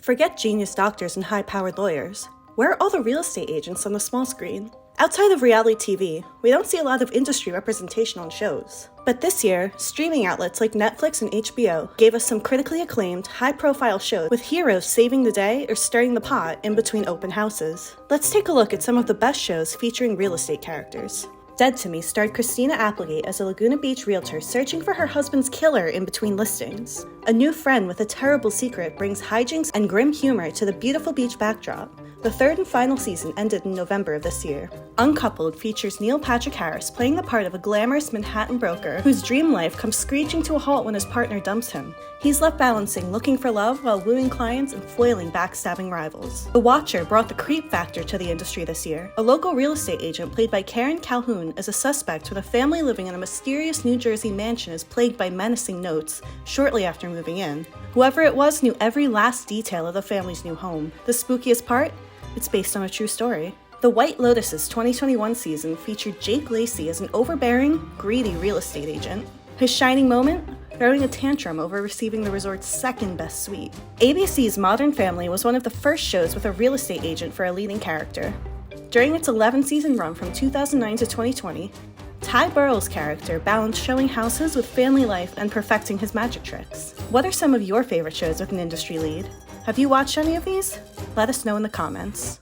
Forget genius doctors and high-powered lawyers. Where are all the real estate agents on the small screen? Outside of reality TV, we don't see a lot of industry representation on shows. But this year, streaming outlets like Netflix and HBO gave us some critically acclaimed, high-profile shows with heroes saving the day or stirring the pot in between open houses. Let's take a look at some of the best shows featuring real estate characters. Dead to Me starred Christina Applegate as a Laguna Beach realtor searching for her husband's killer in between listings. A new friend with a terrible secret brings hijinks and grim humor to the beautiful beach backdrop. The third and final season ended in November of this year. Uncoupled features Neil Patrick Harris playing the part of a glamorous Manhattan broker whose dream life comes screeching to a halt when his partner dumps him. He's left balancing looking for love while wooing clients and foiling backstabbing rivals. The Watcher brought the creep factor to the industry this year. A local real estate agent played by Karen Calhoun is a suspect when a family living in a mysterious New Jersey mansion is plagued by menacing notes shortly after moving in. Whoever it was knew every last detail of the family's new home. The spookiest part? It's based on a true story. The White Lotus's 2021 season featured Jake Lacey as an overbearing, greedy real estate agent. His shining moment? Throwing a tantrum over receiving the resort's second best suite. ABC's Modern Family was one of the first shows with a real estate agent for a leading character. During its 11-season run from 2009 to 2020, Ty Burrell's character balanced showing houses with family life and perfecting his magic tricks. What are some of your favorite shows with an industry lead? Have you watched any of these? Let us know in the comments.